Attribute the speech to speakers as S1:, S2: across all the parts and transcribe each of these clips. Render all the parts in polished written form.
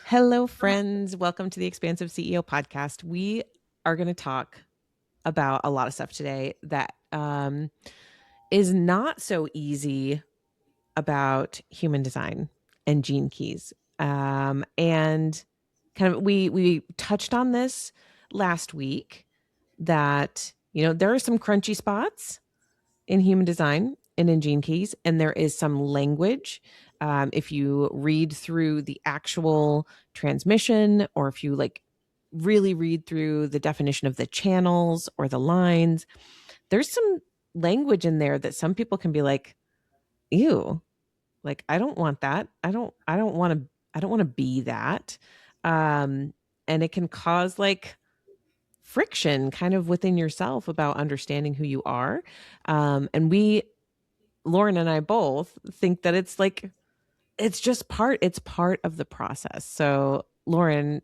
S1: Hello, friends. Welcome to the Expansive CEO podcast. We are going to talk about a lot of stuff today that is not so easy about human design and gene keys. And kind of we touched on this last week that there are some crunchy spots in human design and in gene keys, and there is some language. If you read through the actual transmission, or if you really read through the definition of the channels or the lines, there's some language in there that some people can be like, ew, like I don't want that. I don't want to be that. Um, and it can cause friction kind of within yourself about understanding who you are. And Lauren and I both think that it's part of the process. So Lauren,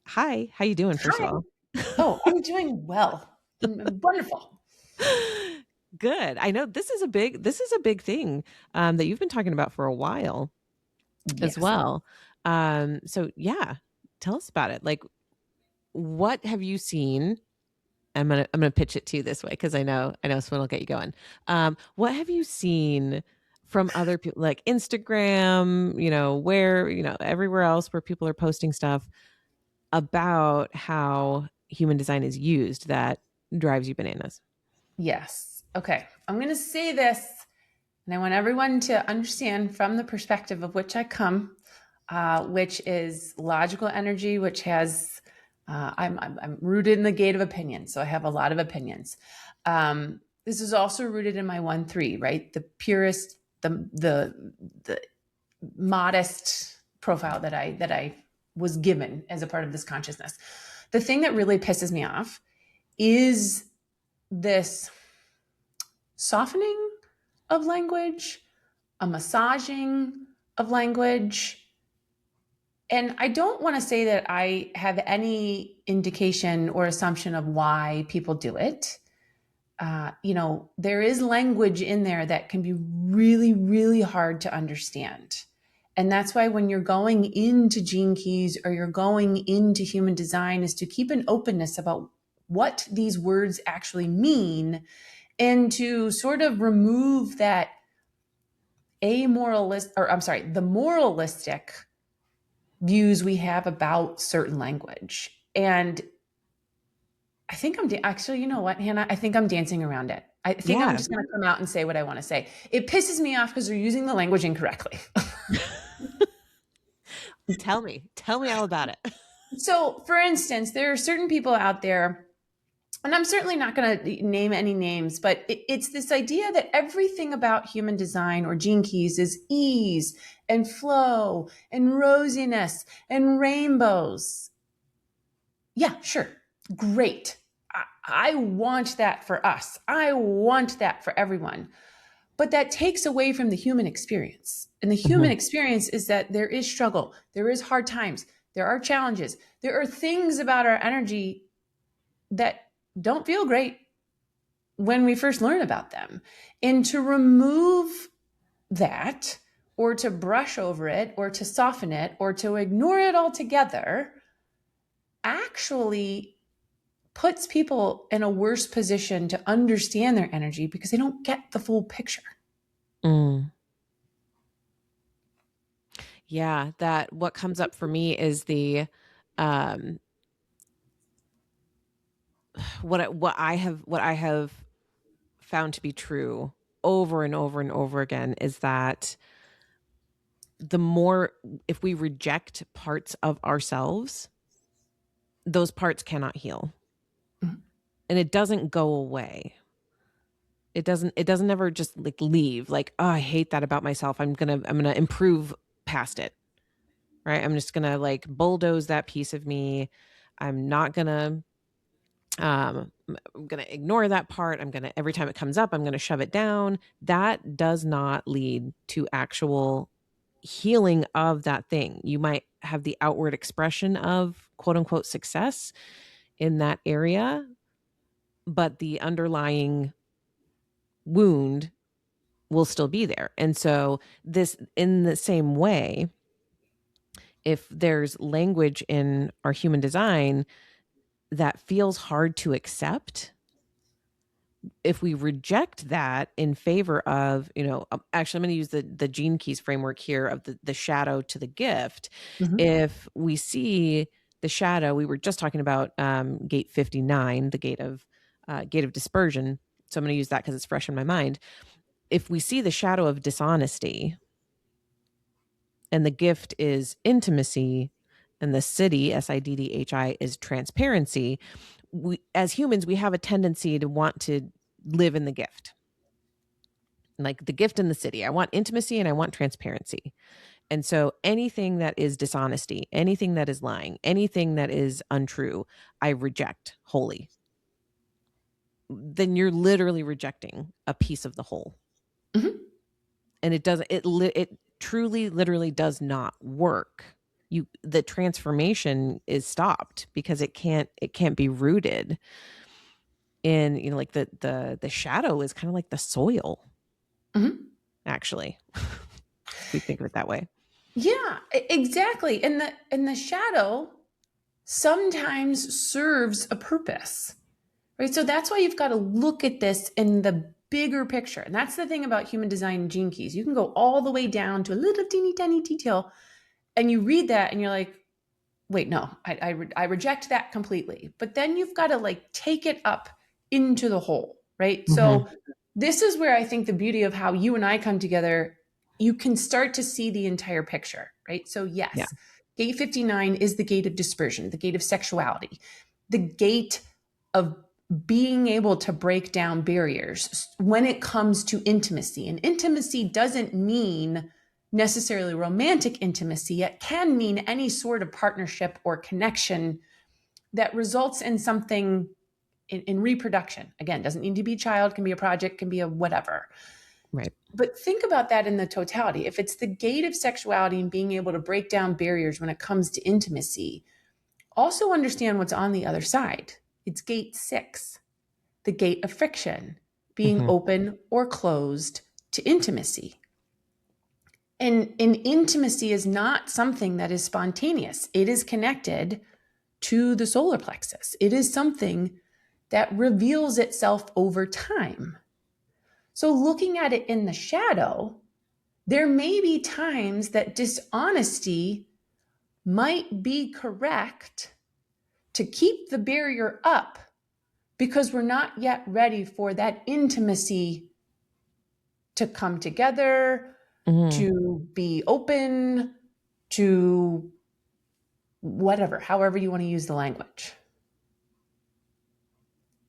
S1: hi, how you doing first of
S2: Hi.
S1: all?
S2: Oh, I'm doing well. Wonderful.
S1: Good. I know this is a big thing that you've been talking about for a while as
S2: Yes.
S1: well. So yeah, tell us about it. Like, what have you seen? I'm gonna pitch it to you this way because I know Swin will get you going. What have you seen from other people, like Instagram, where everywhere else where people are posting stuff about how human design is used that drives you bananas?
S2: Yes. Okay. I'm going to say this, and I want everyone to understand from the perspective of which I come, which is logical energy, which has, I'm rooted in the gate of opinion. So I have a lot of opinions. This is also rooted in my 1-3, right? The purest, the modest profile that I was given as a part of this consciousness. The thing that really pisses me off is this softening of language, a massaging of language. And I don't want to say that I have any indication or assumption of why people do it. There is language in there that can be really, really hard to understand. And that's why when you're going into gene keys or you're going into human design is to keep an openness about what these words actually mean and to sort of remove that the moralistic views we have about certain language. And I think actually, you know what, Hannah? I think I'm dancing around it. I think I'm
S1: Yeah.
S2: just going to come out and say what I want to say. It pisses me off because they're using the language incorrectly.
S1: Tell me all about it.
S2: So, for instance, there are certain people out there, and I'm certainly not going to name any names, but it's this idea that everything about human design or gene keys is ease and flow and rosiness and rainbows. Yeah, sure. Great. I want that for us. I want that for everyone. But that takes away from the human experience. And the human
S1: Mhm.
S2: experience is that there is struggle, there is hard times, there are challenges, there are things about our energy that don't feel great when we first learn about them. And to remove that, or to brush over it, or to soften it, or to ignore it altogether, actually puts people in a worse position to understand their energy because they don't get the full picture.
S1: Mm. Yeah, that what comes up for me is the um what I have found to be true over and over and over again is that the more, if we reject parts of ourselves, those parts cannot heal, and it doesn't go away. It doesn't ever just leave, oh, I hate that about myself. I'm gonna improve past it, right? I'm just gonna bulldoze that piece of me. I'm not gonna I'm going to ignore that part. Every time it comes up, I'm going to shove it down. That does not lead to actual healing of that thing. You might have the outward expression of quote unquote success in that area, but the underlying wound will still be there. And so, this, in the same way, if there's language in our human design that feels hard to accept, if we reject that in favor of, actually, I'm going to use the Gene Keys framework here of the shadow to the gift.
S2: Mhm.
S1: If we see the shadow, we were just talking about gate 59, the gate of dispersion. So I'm going to use that because it's fresh in my mind. If we see the shadow of dishonesty and the gift is intimacy and the city, SIDDHI, is transparency, we, as humans, we have a tendency to want to live in the gift, like the gift in the city. I want intimacy and I want transparency. And so anything that is dishonesty, anything that is lying, anything that is untrue, I reject wholly. Then you're literally rejecting a piece of the whole.
S2: Mhm.
S1: And it doesn't, it truly, literally does not work. The transformation is stopped because it can't be rooted in, like the shadow is kind of like the soil,
S2: Mhm.
S1: actually, if we think of it that way.
S2: Yeah, exactly. And the shadow sometimes serves a purpose, right? So that's why you've got to look at this in the bigger picture. And that's the thing about human design gene keys. You can go all the way down to a little teeny tiny detail, and you read that and you're like, wait, no, I reject that completely. But then you've got to like take it up into the whole, right?
S1: Mm-hmm.
S2: So this is where I think the beauty of how you and I come together, you can start to see the entire picture, right? So
S1: Yeah.
S2: yes, gate 59 is the gate of dispersion, the gate of sexuality, the gate of being able to break down barriers when it comes to intimacy. And intimacy doesn't mean necessarily romantic intimacy. It can mean any sort of partnership or connection that results in something in reproduction. Again, doesn't need to be a child, can be a project, can be a whatever.
S1: Right.
S2: But think about that in the totality. If it's the gate of sexuality and being able to break down barriers when it comes to intimacy, also understand what's on the other side. It's gate 6, the gate of friction, being
S1: Mm-hmm.
S2: open or closed to intimacy. And intimacy is not something that is spontaneous. It is connected to the solar plexus. It is something that reveals itself over time. So, looking at it in the shadow, there may be times that dishonesty might be correct to keep the barrier up because we're not yet ready for that intimacy to come together,
S1: Mm-hmm.
S2: to be open, to whatever, however you want to use the language.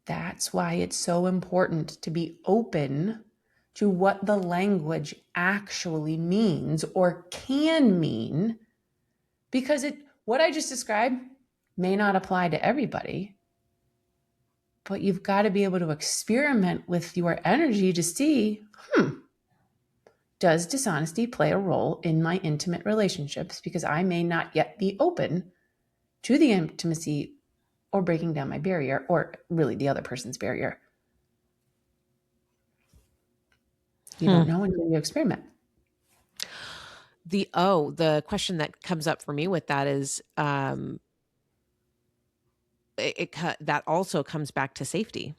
S2: That's why it's so important to be open to what the language actually means or can mean, because what I just described may not apply to everybody, but you've got to be able to experiment with your energy to see, does dishonesty play a role in my intimate relationships? Because I may not yet be open to the intimacy or breaking down my barrier, or really the other person's barrier. You
S1: Hmm.
S2: don't know until you experiment.
S1: The question that comes up for me with that is, that also comes back to safety,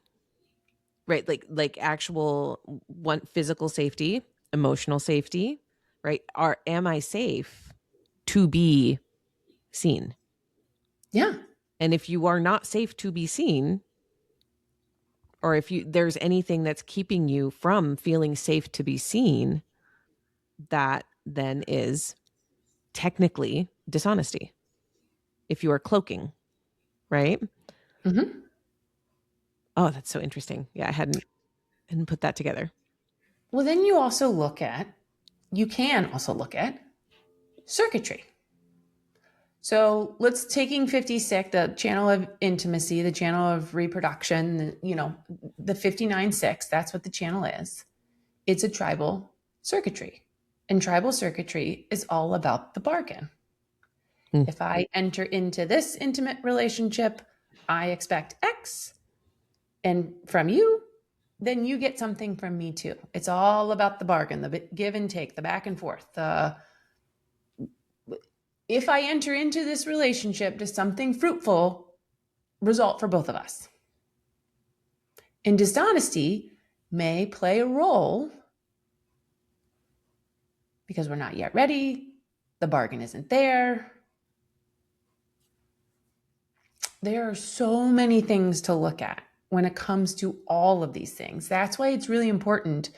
S1: right? Like actual one, physical safety, emotional safety, right? Am I safe to be seen?
S2: Yeah.
S1: And if you are not safe to be seen, or if there's anything that's keeping you from feeling safe to be seen, that then is technically dishonesty. If you are cloaking, right?
S2: Hmm.
S1: Oh, that's so interesting. Yeah, I hadn't put that together.
S2: Well, then you can also look at circuitry. So let's taking 56, the channel of intimacy, the channel of reproduction, the 59-6, that's what the channel is. It's a tribal circuitry. And tribal circuitry is all about the bargain.
S1: Mm.
S2: If I enter into this intimate relationship, I expect X, and from you, then you get something from me too. It's all about the bargain, the give and take, the back and forth. if I enter into this relationship, does something fruitful result for both of us? And dishonesty may play a role because we're not yet ready, the bargain isn't there. There are so many things to look at when it comes to all of these things. That's why it's really important.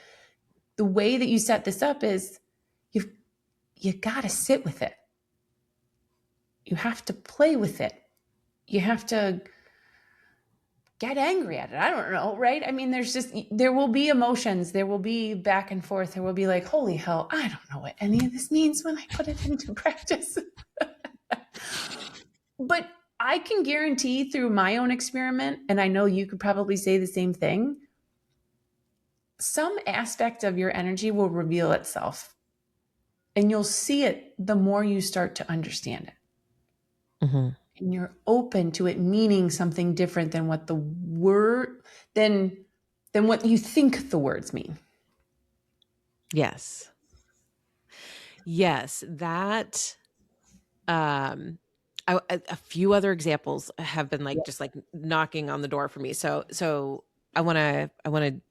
S2: The way that you set this up is you got to sit with it. You have to play with it. You have to get angry at it. I don't know, right? I mean, there will be emotions. There will be back and forth. There will be like, holy hell, I don't know what any of this means when I put it into practice. But I can guarantee through my own experiment, and I know you could probably say the same thing, some aspect of your energy will reveal itself. And you'll see it the more you start to understand it.
S1: Mm-hmm.
S2: And you're open to it meaning something different than what the word, than what you think the words mean.
S1: Yes. Yes, that a few other examples have been like just like knocking on the door for me. So I want to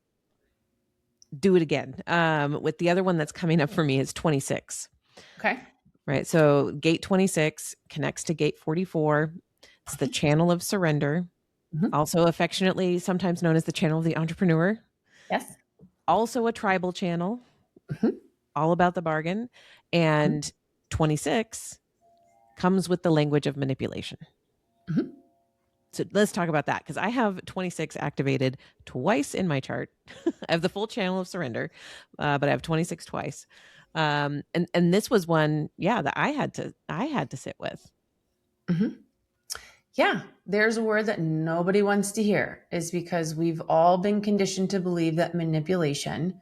S1: do it again. With the other one that's coming up for me is 26.
S2: Okay.
S1: Right. So gate 26 connects to gate 44. It's the channel of surrender, also affectionately sometimes known as the channel of the entrepreneur.
S2: Yes.
S1: Also a tribal channel, all about the bargain. And 26 comes with the language of manipulation. So let's talk about that, because I have 26 activated twice in my chart. I have the full channel of surrender, but I have 26 twice. And this was one, that I had to sit with.
S2: Yeah, there's a word that nobody wants to hear, is because we've all been conditioned to believe that manipulation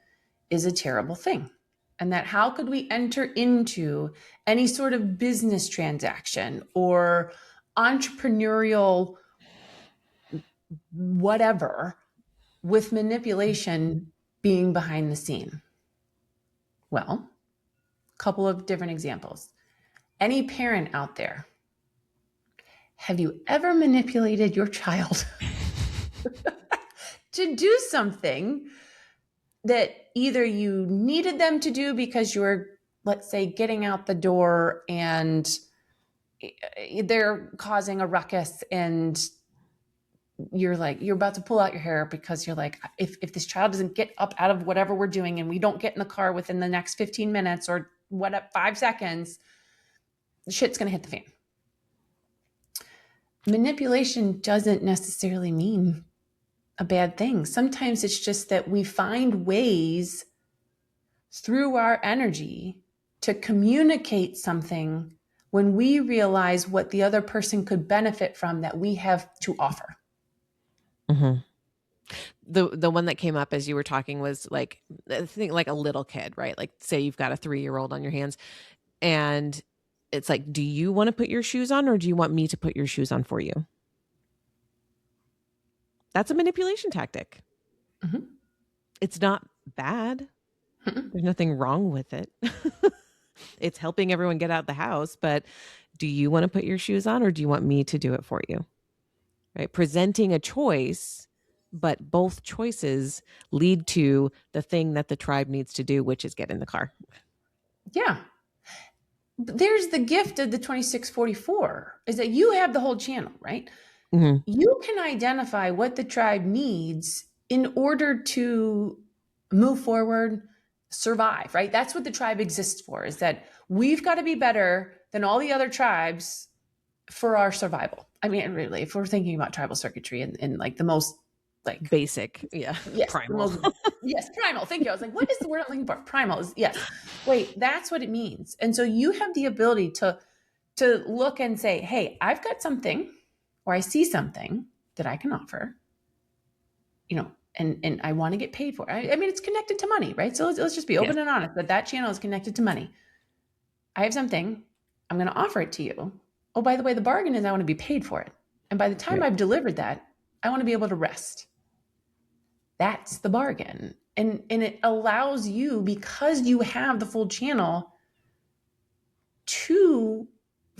S2: is a terrible thing. And that how could we enter into any sort of business transaction or entrepreneurial whatever with manipulation being behind the scene? Well, a couple of different examples. Any parent out there, have you ever manipulated your child to do something that either you needed them to do because you were, let's say, getting out the door and they're causing a ruckus and you're about to pull out your hair because you're like, if this child doesn't get up out of whatever we're doing and we don't get in the car within the next 15 minutes or 5 seconds, shit's going to hit the fan. Manipulation doesn't necessarily mean a bad thing. Sometimes it's just that we find ways through our energy to communicate something when we realize what the other person could benefit from that we have to offer.
S1: The one that came up as you were talking was like, I think like a little kid, right? Like say you've got a 3-year-old on your hands and it's like, do you want to put your shoes on or do you want me to put your shoes on for you? That's a manipulation tactic. It's not bad. There's nothing wrong with it. It's helping everyone get out the house, but do you want to put your shoes on or do you want me to do it for you? Right? Presenting a choice, but both choices lead to the thing that the tribe needs to do, which is get in the car.
S2: Yeah. There's the gift of the 2644 is that you have the whole channel, right? You can identify what the tribe needs in order to move forward, survive, right? That's what the tribe exists for, is that we've got to be better than all the other tribes for our survival. I mean, really, if we're thinking about tribal circuitry and like the most like
S1: basic,
S2: yes,
S1: primal.
S2: Yes, primal. Thank you. I was like, what is the word I'm looking for? Primal is yes. Wait, that's what it means. And so you have the ability to look and say, hey, I've got something, or I see something that I can offer, and I want to get paid for it. I mean, it's connected to money, right? So let's just be open and honest that channel is connected to money. I have something, I'm going to offer it to you. Oh, by the way, the bargain is I want to be paid for it. And by the time I've delivered that, I want to be able to rest. That's the bargain. And it allows you, because you have the full channel, to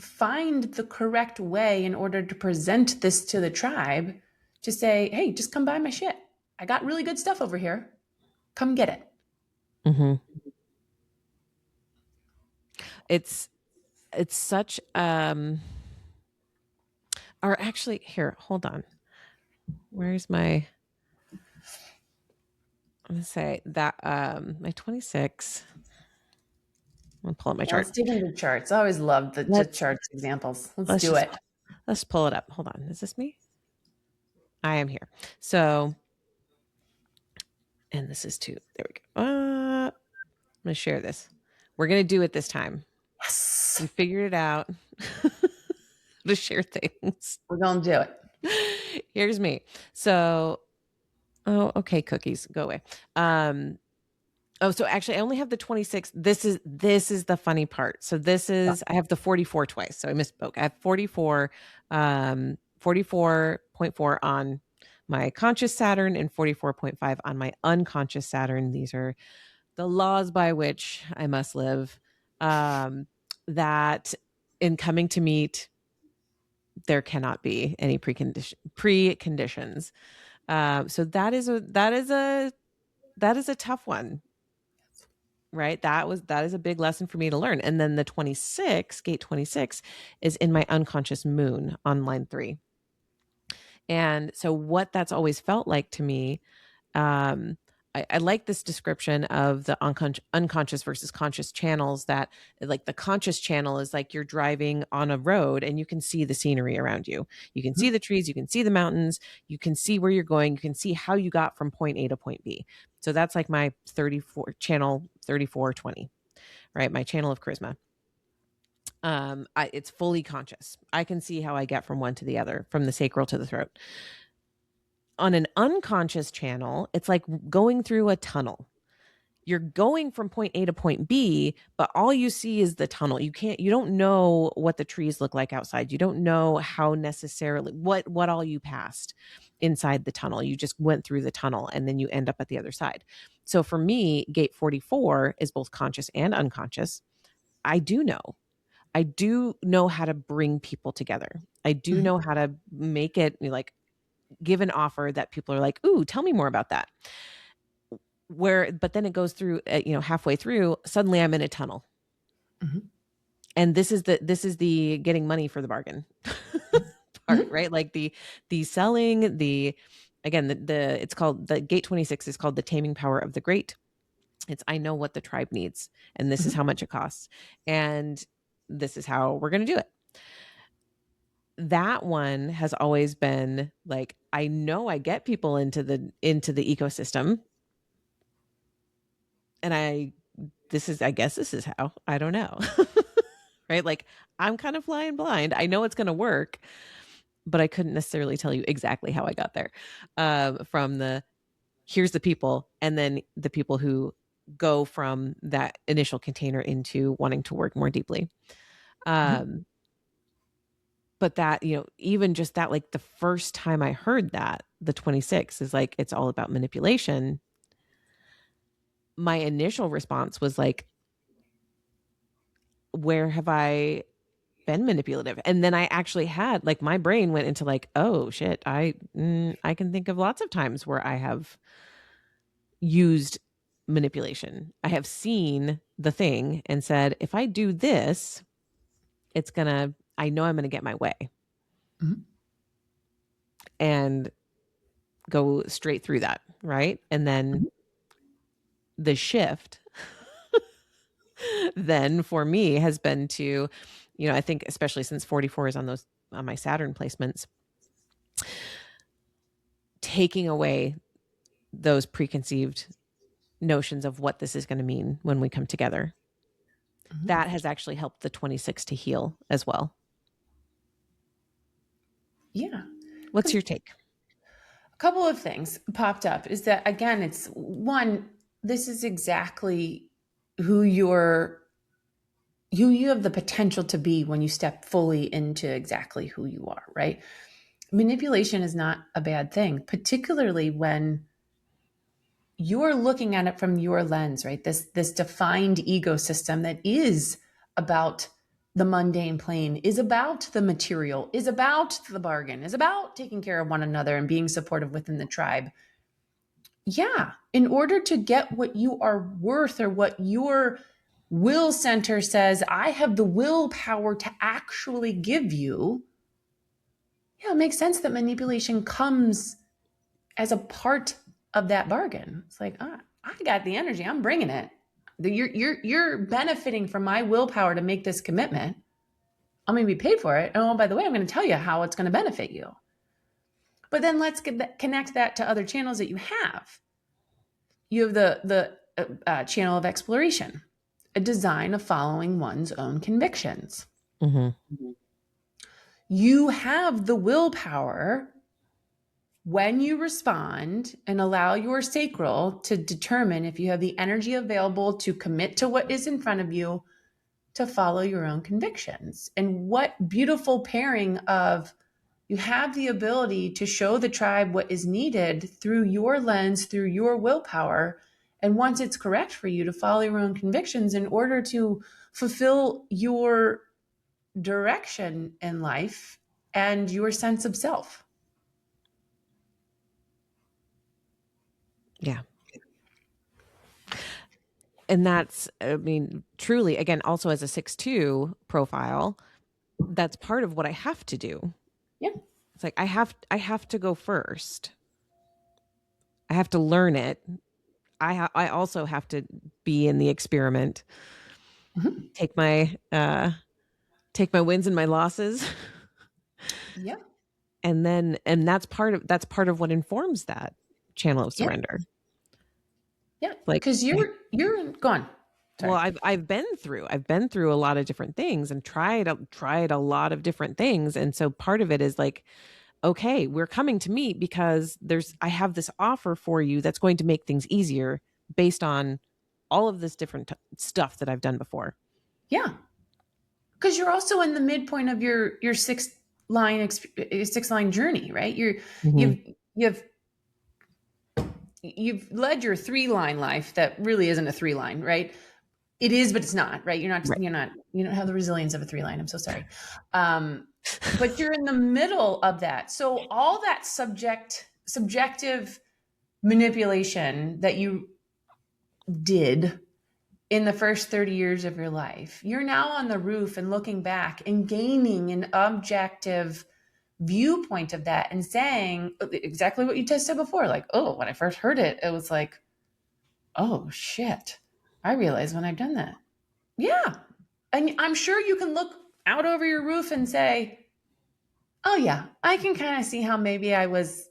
S2: find the correct way in order to present this to the tribe to say, hey, just come buy my shit. I got really good stuff over here. Come get it.
S1: Mm-hmm. It's such or actually here, hold on. Where's my I'm gonna say that my 26. I'm gonna pull up my
S2: Yeah, let's
S1: chart.
S2: dig into charts. I always love the
S1: Let's
S2: charts examples. Let's
S1: let's
S2: do
S1: just
S2: it.
S1: let's pull it up. Hold on. Is this me? I am here. So, and this is two. There we go. I'm gonna share this. We're gonna do it this time.
S2: Yes.
S1: We figured it out. To share things.
S2: We're going to do it.
S1: Here's me. So, oh, okay, cookies, go away. Oh, so actually I only have the 26. This is the funny part. So I have the 44 twice. So I misspoke. I have 44 44.4 on my conscious Saturn and 44.5 on my unconscious Saturn. These are the laws by which I must live. That in coming to meet, there cannot be any preconditions. So that is a tough one, right? That is a big lesson for me to learn. And then the 26, gate 26, is in my unconscious moon on line 3. And so what that's always felt like to me, um, I like this description of the unconscious versus conscious channels, that like the conscious channel is like you're driving on a road and you can see the scenery around you. You can see the trees, you can see the mountains, you can see where you're going, you can see how you got from point A to point B. So that's like my 34 channel 3420, right? My channel of charisma. It's fully conscious. I can see how I get from one to the other, from the sacral to the throat. On an unconscious channel, it's like going through a tunnel. You're going from point A to point B, but all you see is the tunnel. You don't know what the trees look like outside. You don't know how necessarily what all you passed inside the tunnel. You just went through the tunnel and then you end up at the other side. So for me, gate 44 is both conscious and unconscious. I do know how to bring people together. I do know how to make it like give an offer that people are like, "Ooh, tell me more about that." But then it goes through, halfway through, suddenly I'm in a tunnel.
S2: Mm-hmm.
S1: And this is the getting money for the bargain part,
S2: Mm-hmm.
S1: right? Like the selling, again, it's called the gate 26 is called the taming power of the great. It's I know what the tribe needs and this is how much it costs. And this is how we're going to do it. That one has always been like, I know I get people into the ecosystem. And I guess this is how, I don't know. Right? Like I'm kind of flying blind. I know it's going to work, but I couldn't necessarily tell you exactly how I got there. From the here's the people, and then the people who go from that initial container into wanting to work more deeply. But that, even just that, like the first time I heard that, the 26 is like, it's all about manipulation. My initial response was like, where have I been manipulative? And then I actually had like my brain went into like, oh shit, I can think of lots of times where I have used manipulation. I have seen the thing and said, if I do this, I know I'm gonna get my way.
S2: Mm-hmm.
S1: And go straight through that, right? And then the shift then for me has been to, I think especially since 44 is on my Saturn placements, taking away those preconceived notions of what this is going to mean when we come together.
S2: Mm-hmm.
S1: That has actually helped the 26 to heal as well.
S2: Yeah.
S1: What's your take?
S2: A couple of things popped up is that, again, it's one, this is exactly who you have the potential to be when you step fully into exactly who you are, right? Manipulation is not a bad thing, particularly when you're looking at it from your lens, right? This defined ecosystem that is about the mundane plane, is about the material, is about the bargain, is about taking care of one another and being supportive within the tribe. Yeah, in order to get what you are worth, or what your will center says, I have the willpower to actually give you, yeah, it makes sense that manipulation comes as a part of that bargain. It's like, I got the energy, I'm bringing it. You're benefiting from my willpower to make this commitment. I'm going to be paid for it. Oh, by the way, I'm going to tell you how it's going to benefit you. But then let's connect that to other channels that you have. You have the channel of exploration, a design of following one's own convictions.
S1: Mhm.
S2: You have the willpower when you respond and allow your sacral to determine if you have the energy available to commit to what is in front of you, to follow your own convictions. And what beautiful pairing of, you have the ability to show the tribe what is needed through your lens, through your willpower. And once it's correct for you, to follow your own convictions in order to fulfill your direction in life and your sense of self.
S1: Yeah. And that's, I mean, truly, again, also as a 6'2" profile, that's part of what I have to do.
S2: Yeah.
S1: It's like I have to go first. I have to learn it. I also have to be in the experiment.
S2: Mm-hmm.
S1: Take my wins and my losses.
S2: Yeah.
S1: And that's part of what informs that channel of
S2: Yeah.
S1: surrender.
S2: Yeah.
S1: Like,
S2: Because you're gone.
S1: well,
S2: Sorry.
S1: I've been through a lot of different things and tried a lot of different things. And so part of it is like, okay, we're coming to meet because I have this offer for you that's going to make things easier based on all of this different stuff that I've done before.
S2: Yeah. Because you're also in the midpoint of your six line journey, right?
S1: Mhm.
S2: You've you've you've led your 3 line life that really isn't a 3 line, right? It is, but it's not, right?
S1: Right.
S2: You don't have the resilience of a 3 line. I'm so sorry. But you're in the middle of that. So all that subjective manipulation that you did in the first 30 years of your life, you're now on the roof and looking back and gaining an objective viewpoint of that and saying exactly what you just said before. Like, oh, when I first heard it, it was like, oh shit, I realize when I've done that. Yeah. And I'm sure you can look out over your roof and say, oh yeah, I can kind of see how maybe I was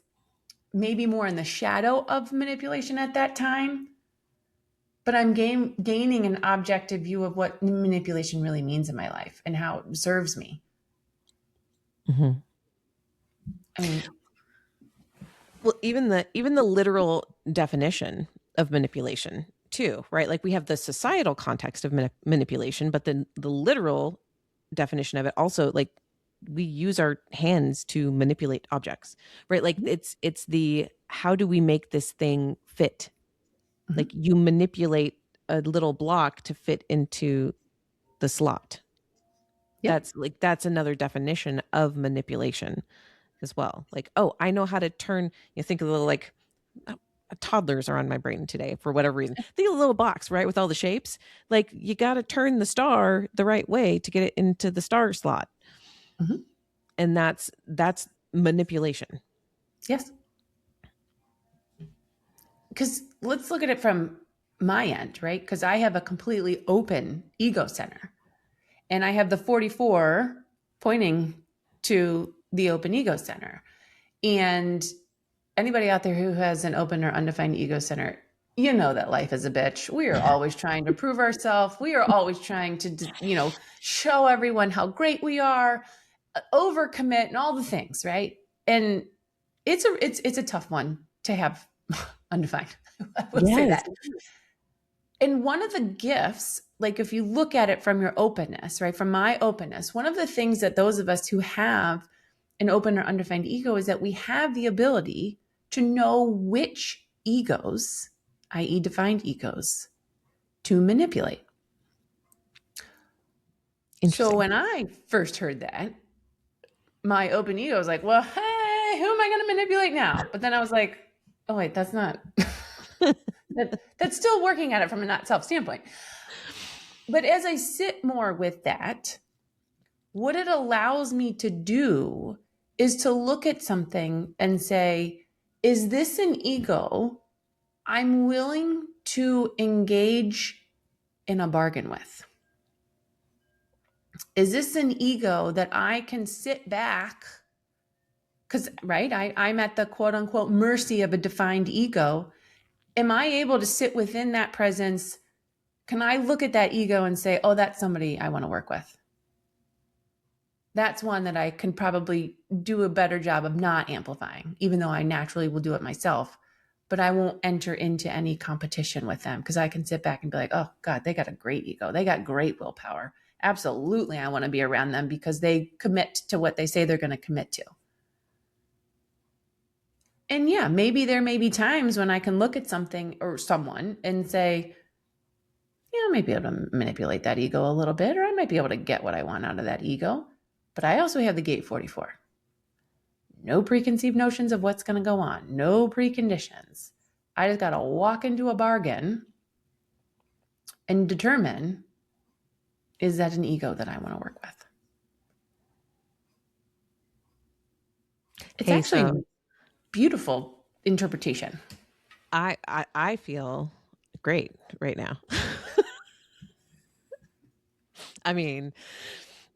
S2: maybe more in the shadow of manipulation at that time, but I'm gaining an objective view of what manipulation really means in my life and how it serves me.
S1: Mhm.
S2: I mean,
S1: Well, even the literal definition of manipulation too, right? Like we have the societal context of manipulation, but then the literal definition of it also, like we use our hands to manipulate objects, right? Like it's the how do we make this thing fit? Like
S2: mhm.
S1: you manipulate a little block to fit into the slot.
S2: Yeah.
S1: That's another definition of manipulation as well. Like, oh, I know how to turn, you think of the little like toddlers are on my brain today for whatever reason. Think of a little box, right, with all the shapes. Like you got to turn the star the right way to get it into the star slot,
S2: Mhm.
S1: and that's manipulation.
S2: Yes. Because let's look at it from my end, right? Because I have a completely open ego center and I have the 44 pointing to the open ego center. And anybody out there who has an open or undefined ego center, you know that life is a bitch. We are always trying to prove ourselves. We are always trying to, show everyone how great we are, overcommit, and all the things, right? And it's a tough one to have undefined. I will say
S1: Yes.
S2: that. And one of the gifts, like if you look at it from your openness, right, from my openness, one of the things that those of us who have an open or undefined ego is that we have the ability to know which egos, i.e., defined egos, to manipulate. So
S1: Interesting.
S2: when I first heard that, my open ego was like, well, hey, who am I going to manipulate now? But then I was like, oh, wait, that's not, that's still working at it from a not self standpoint. But as I sit more with that, what it allows me to do is to look at something and say, is this an ego I'm willing to engage in a bargain with? Is this an ego that I can sit back? Because, right, I'm at the quote unquote mercy of a defined ego. Am I able to sit within that presence? Can I look at that ego and say, oh, that's somebody I want to work with? That's one that I can probably do a better job of not amplifying, even though I naturally will do it myself. But I won't enter into any competition with them because I can sit back and be like, oh, God, they got a great ego. They got great willpower. Absolutely, I want to be around them because they commit to what they say they're going to commit to. And yeah, maybe there may be times when I can look at something or someone and say, yeah, I might be able to manipulate that ego a little bit, or I might be able to get what I want out of that ego. But I also have the gate 44. No preconceived notions of what's going to go on, no preconditions. I just got to walk into a bargain and determine, is that an ego that I want to work with? It's
S1: Hey,
S2: actually a
S1: so
S2: beautiful interpretation.
S1: I feel great right now. I mean,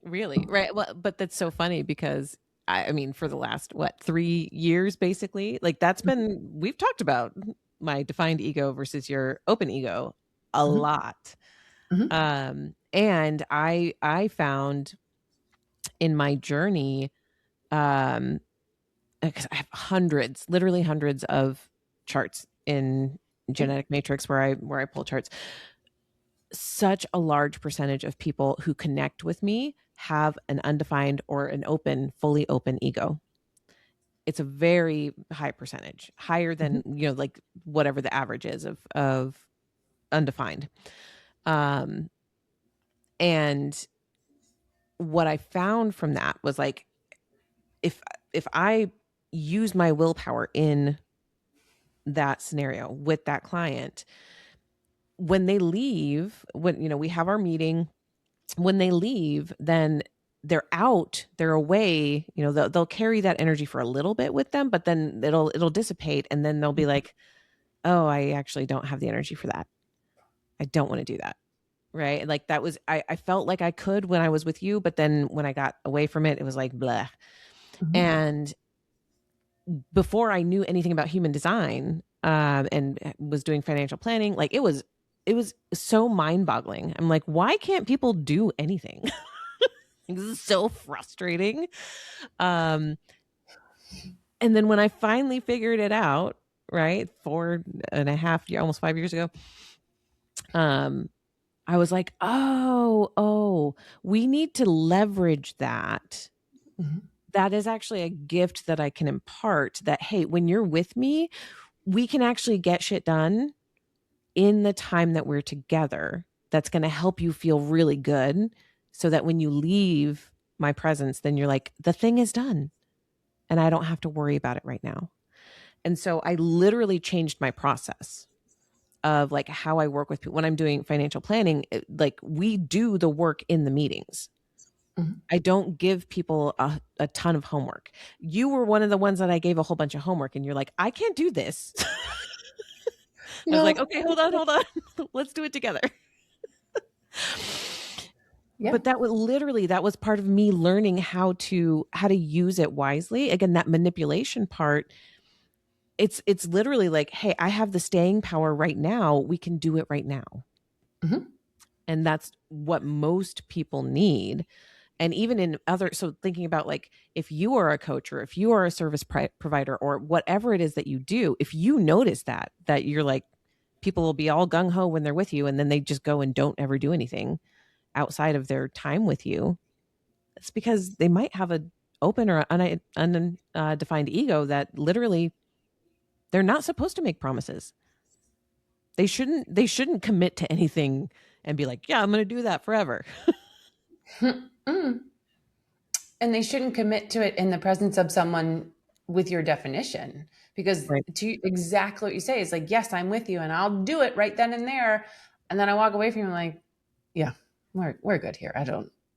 S1: really, right? Well, but that's so funny because I mean, for the last what 3 years, basically, like that's been we've talked about my defined ego versus your open ego a
S2: Mm-hmm.
S1: lot.
S2: Mm-hmm.
S1: And I found in my journey, um, because I have hundreds, literally hundreds of charts in
S2: Yep.
S1: genetic matrix where I pull charts. Such a large percentage of people who connect with me have an undefined or an open, fully open ego. It's a very high percentage, higher
S2: Mm-hmm.
S1: than, like whatever the average is of undefined. Um, and what I found from that was like if if I use my willpower in that scenario with that client, when they leave, when we have our meeting, when they leave, then they're out, they're away, they'll carry that energy for a little bit with them, but then it'll dissipate and then they'll be like, "Oh, I actually don't have the energy for that. I don't want to do that." Right? Like that was I felt like I could when I was with you, but then when I got away from it, it was like blah.
S2: Mm-hmm.
S1: And before I knew anything about human design, and was doing financial planning, like it was so mind-boggling. I'm like, why can't people do anything? This is so frustrating. Um, and then when I finally figured it out, right, 4.5 years, almost 5 years ago, um, I was like, oh, we need to leverage that.
S2: Mm-hmm.
S1: That is actually a gift that I can impart that, hey, when you're with me, we can actually get shit done in the time that we're together. That's going to help you feel really good so that when you leave my presence, then you're like, the thing is done and I don't have to worry about it right now. And so I literally changed my process of like how I work with people when I'm doing financial planning. Like we do the work in the meetings.
S2: Mm-hmm.
S1: I don't give people a ton of homework. You were one of the ones that I gave a whole bunch of homework and you're like, I can't do this. I was like,
S2: No.
S1: okay, hold on. Let's do it together.
S2: Yeah.
S1: But that was part of me learning how to use it wisely. Again, that manipulation part, it's literally like, hey, I have the staying power right now. We can do it right now.
S2: Mm-hmm.
S1: And that's what most people need. And even in other, so thinking about like if you are a coach or if you are a service provider or whatever it is that you do, if you notice that you're like, people will be all gung-ho when they're with you and then they just go and don't ever do anything outside of their time with you, it's because they might have a open or undefined ego that literally they're not supposed to make promises. They shouldn't commit to anything and be like, yeah, I'm going to do that forever.
S2: Mm. And they shouldn't commit to it in the presence of someone with your definition. Because
S1: Right.
S2: to exactly what you say is like, yes, I'm with you and I'll do it right then and there. And then I walk away from you like, yeah, we're good here.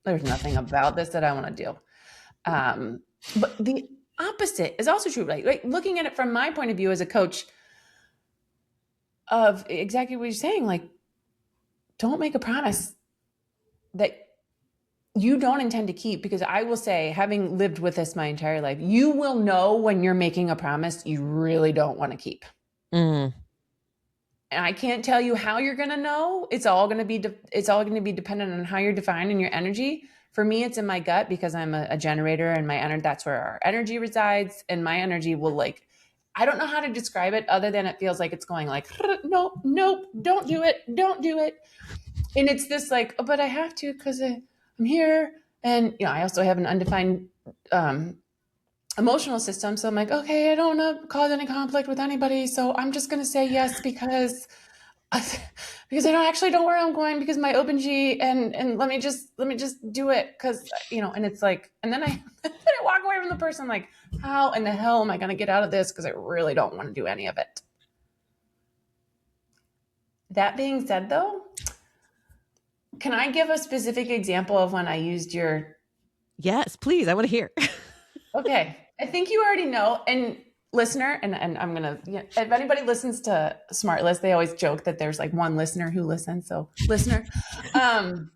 S2: There's nothing about this that I want to do. Um, but the opposite is also true, right? Like looking at it from my point of view as a coach of exactly what you're saying, like, don't make a promise that you don't intend to keep, because I will say, having lived with this my entire life, you will know when you're making a promise you really don't want to keep.
S1: Mm.
S2: And I can't tell you how you're going to know. It's all going to be dependent on how you're defining your energy. For me, it's in my gut because I'm a generator, and my energy, that's where our energy resides. And my energy will like, I don't know how to describe it other than it feels like it's going like, nope, nope, don't do it. Don't do it. And it's this like, oh, but I have to because I'm here. And, I also have an undefined um, emotional system. So I'm like, okay, I don't want to cause any conflict with anybody. So I'm just going to say yes because I don't where I'm going because my open G and let me just do it because and it's like, and then I then I walk away from the person like, how in the hell am I going to get out of this because I really don't want to do any of it. That being said, though, can I give a specific example of when I used your?
S1: Yes, please. I want to hear.
S2: Okay, I think you already know, and listener, and I'm gonna, if anybody listens to Smartless, they always joke that there's like one listener who listens. So, listener, I'm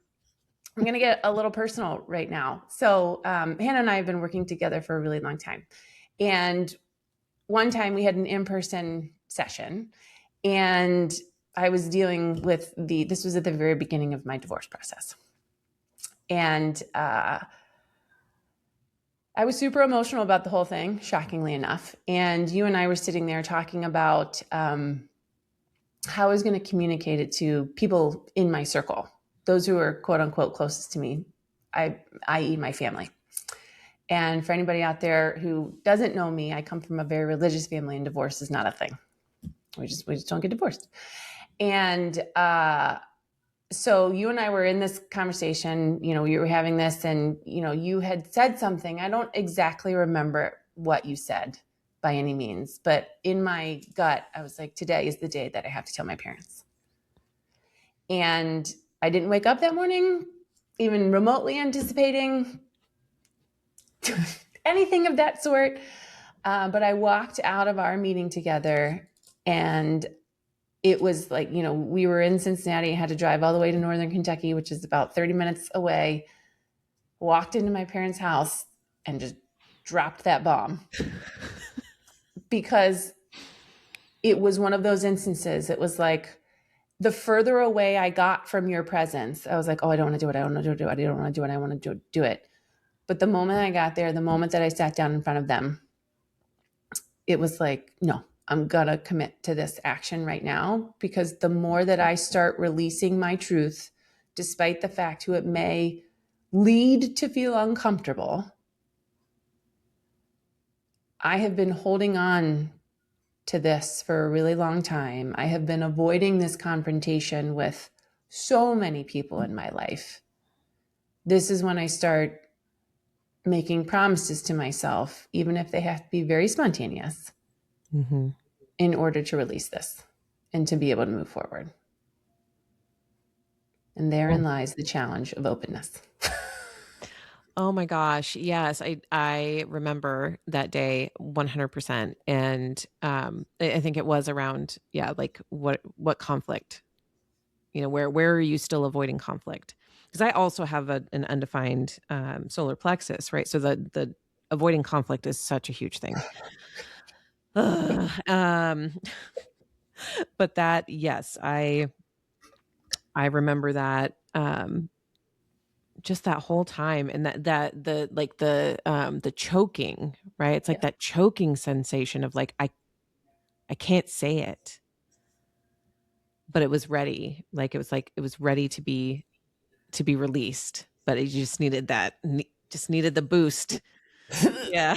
S2: gonna get a little personal right now. So, Hannah and I have been working together for a really long time, and one time we had an in-person session, and I was dealing with this was at the very beginning of my divorce process, and I was super emotional about the whole thing, shockingly enough. And you and I were sitting there talking about how I was going to communicate it to people in my circle, those who are quote unquote closest to me, i.e., my family. And for anybody out there who doesn't know me, I come from a very religious family, and divorce is not a thing. We just don't get divorced. And so you and I were in this conversation, we were having this, and, you had said something. I don't exactly remember what you said by any means, but in my gut, I was like, today is the day that I have to tell my parents. And I didn't wake up that morning even remotely anticipating anything of that sort. But I walked out of our meeting together, and it was like, we were in Cincinnati, had to drive all the way to Northern Kentucky, which is about 30 minutes away, walked into my parents' house and just dropped that bomb because it was one of those instances. It was like the further away I got from your presence, I was like, oh, I don't want to do it. I don't want to do it. I don't want to do it. I want to do it. But the moment I got there, the moment that I sat down in front of them, it was like, no, I'm going to commit to this action right now, because the more that I start releasing my truth, despite the fact who it may lead to feel uncomfortable, I have been holding on to this for a really long time. I have been avoiding this confrontation with so many people in my life. This is when I start making promises to myself, even if they have to be very spontaneous,
S1: Mm-hmm.
S2: in order to release this and to be able to move forward. And therein lies the challenge of openness.
S1: Oh my gosh. Yes. I remember that day 100%. And I think it was around, yeah, like what conflict, where are you still avoiding conflict? Because I also have an undefined solar plexus, right? So the avoiding conflict is such a huge thing. Ugh. But that, yes, I remember that just that whole time, and that the choking, right? It's like
S2: Yeah.
S1: that choking sensation of like I can't say it, but it was ready. Like it was ready to be released, but it just needed just needed the boost.
S2: I
S1: Yeah.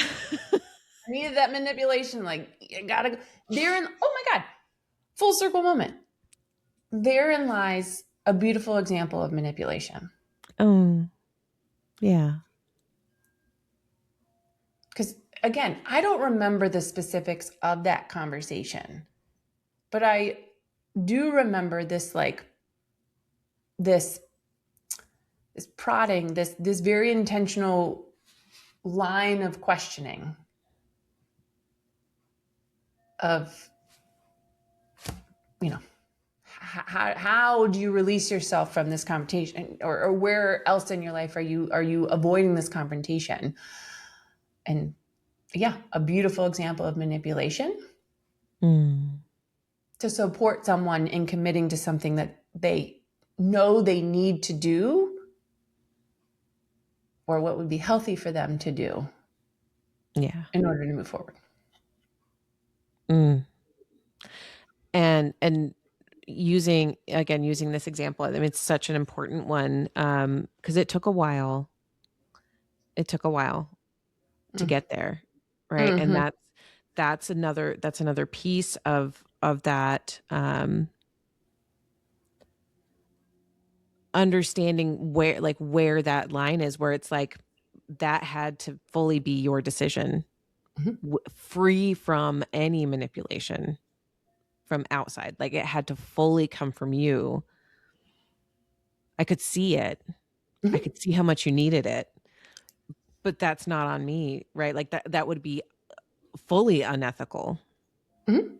S2: needed that manipulation. Like, you gotta go. Therein, oh my God, full circle moment. Therein lies a beautiful example of manipulation.
S1: Oh. Yeah.
S2: Because again, I don't remember the specifics of that conversation, but I do remember this like this this prodding, this very intentional line of questioning of, you know, how do you release yourself from this confrontation, or where else in your life are you avoiding this confrontation? And yeah, a beautiful example of manipulation
S1: Mm.
S2: to support someone in committing to something that they know they need to do, or what would be healthy for them to do
S1: Yeah.
S2: in order to move forward.
S1: Mm. And using this example, I mean, it's such an important one, because it took a while. It took a while to get there, right? And
S2: Mm-hmm.
S1: that's another piece of that, understanding where that line is, where it's like that had to fully be your decision,
S2: Mm-hmm.
S1: free from any manipulation from outside. Like it had to fully come from you. I could see it. I
S2: Mm-hmm.
S1: could see how much you needed it, but that's not on me, right? Like that would be fully unethical
S2: Mm-hmm.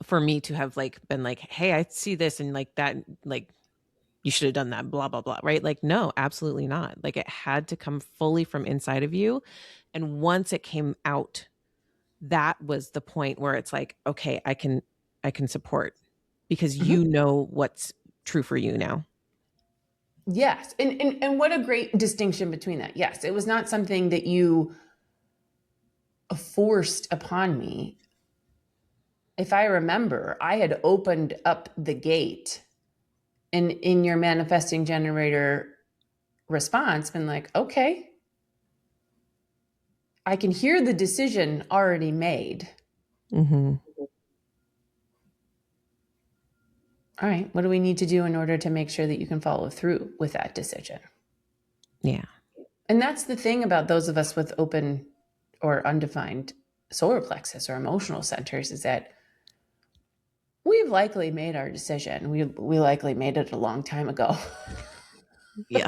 S1: for me to have like been like, hey, I see this, and like that, like you should have done that, blah blah blah, right? Like no, absolutely not. Like it had to come fully from inside of you, and once it came out, that was the point where it's like, okay, I can support, because
S2: Mm-hmm.
S1: you know what's true for you now.
S2: Yes. And what a great distinction between that. Yes, it was not something that you forced upon me. If I remember, I had opened up the gate, and in your manifesting generator response, been like, okay, I can hear the decision already made.
S1: Mm-hmm.
S2: All right, what do we need to do in order to make sure that you can follow through with that decision?
S1: Yeah.
S2: And that's the thing about those of us with open or undefined solar plexus or emotional centers, is that we've likely made our decision. We likely made it a long time ago.
S1: Yeah.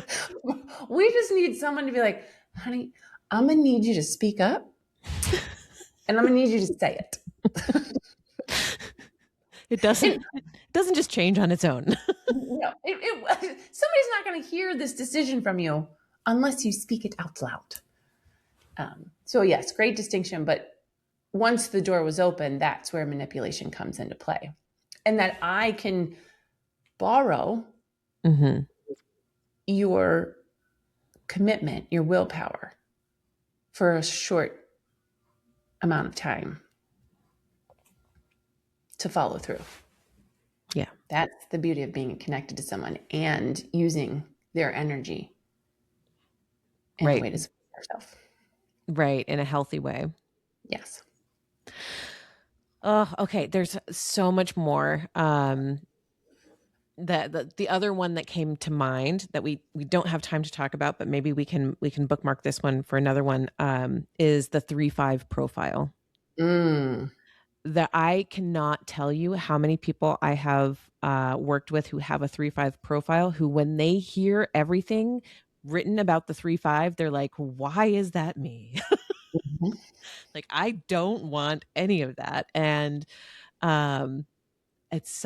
S2: We just need someone to be like, honey, I'm going to need you to speak up, and I'm going to need you to say it.
S1: It doesn't
S2: And
S1: it doesn't just change on its own.
S2: no, somebody's not going to hear this decision from you unless you speak it out loud. So yes, great distinction. But once the door was open, that's where manipulation comes into play, and that I can borrow
S1: Mm-hmm.
S2: your commitment, your willpower, for a short amount of time to follow through.
S1: Yeah.
S2: That's the beauty of being connected to someone and using their energy in a
S1: Right.
S2: way to support yourself.
S1: Right. In a healthy way.
S2: Yes.
S1: Oh, okay. There's so much more. The other one that came to mind that we don't have time to talk about, but maybe we can bookmark this one for another one, is the 3-5 profile.
S2: Mm.
S1: That I cannot tell you how many people I have worked with who have a 3-5 profile, who when they hear everything written about the 3-5, they're like, why is that me?
S2: Mhm.
S1: Like I don't want any of that. And um it's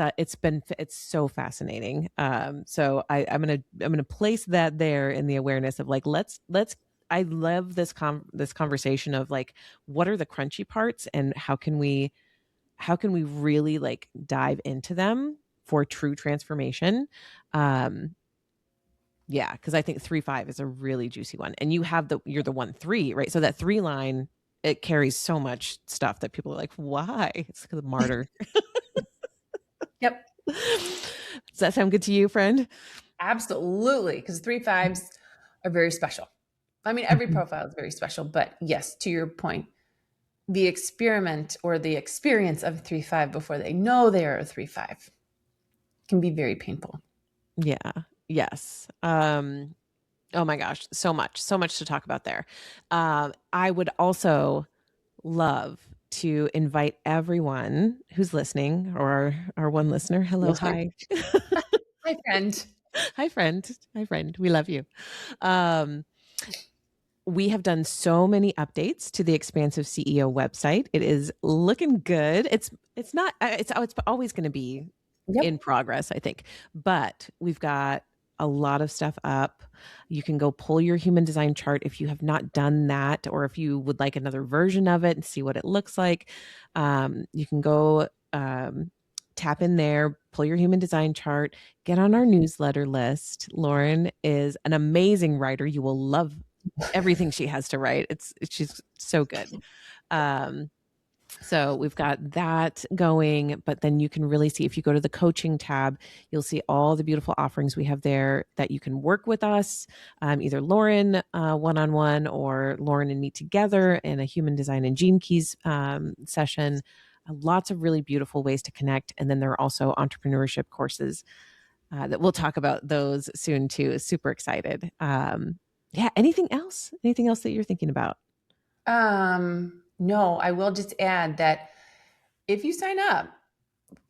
S1: so fascinating. So I'm gonna place that there in the awareness of like, let's I love this conversation of like, what are the crunchy parts, and how can we really like dive into them for true transformation. um yeah, because I think 3-5 is a really juicy one, and you're the 1-3, right? So that 3 line, it carries so much stuff that people are like, why? It's the martyr.
S2: Yep.
S1: Does that sound good to you, friend?
S2: Absolutely. Because 3-5s are very special. I mean, every
S1: Mhm.
S2: profile is very special, but yes, to your point, the experiment or the experience of 3-5 before they know they are a 3-5 can be very painful.
S1: Yeah. Yes. Oh my gosh, so much to talk about there. I would also love to invite everyone who's listening, or our one listener. Hello,
S2: Listener.
S1: hi.
S2: Hi, friend.
S1: Hi, friend. Hi, friend. We love you. Um, we have done so many updates to the Expansive CEO website. It is looking good. It's not it's always going to be in
S2: Yep.
S1: progress, I think. But we've got a lot of stuff up. You can go pull your human design chart if you have not done that, or if you would like another version of it and see what it looks like. You can go tap in there, pull your human design chart, get on our newsletter list. Lauren is an amazing writer. You will love everything she has to write. She's so good. Um, so we've got that going, but then you can really see if you go to the coaching tab, you'll see all the beautiful offerings we have there that you can work with us, either Lauren one on one or Lauren and me together in a human design and gene keys session. Lots of really beautiful ways to connect. And then there are also entrepreneurship courses that we'll talk about those soon too. Super excited. Yeah. Anything else? Anything else that you're thinking about?
S2: No, I will just add that if you sign up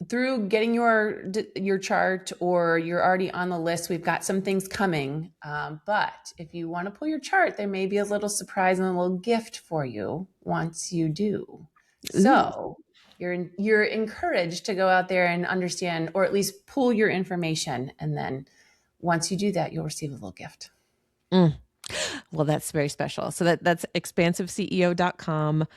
S2: through getting your chart or you're already on the list, we've got some things coming. But if you want to pull your chart, there may be a little surprise and a little gift for you once you do.
S1: Ooh.
S2: So you're encouraged to go out there and understand, or at least pull your information, and then once you do that, you'll receive a little gift.
S1: Mm. Well, that's very special. So that's expansiveceo.com.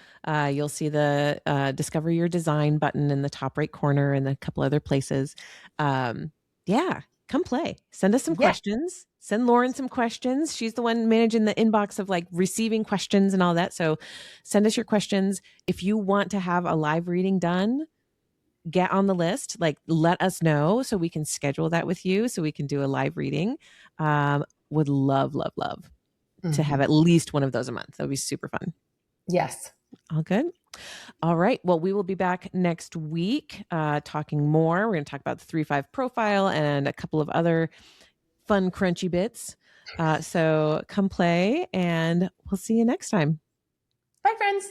S1: You'll see the discover your design button in the top right corner and a couple other places. Yeah, come play. Send us some
S2: Yeah.
S1: questions. Send Lauren some questions. She's the one managing the inbox of like receiving questions and all that. So send us your questions. If you want to have a live reading done, get on the list, like let us know so we can schedule that with you so we can do a live reading. Would love to have
S2: Mhm.
S1: at least one of those a month. That would be super fun.
S2: Yes.
S1: All good. All right. Well, we will be back next week talking more. We're going to talk about the 3-5 profile and a couple of other fun, crunchy bits. So come play and we'll see you next time.
S2: Bye, friends.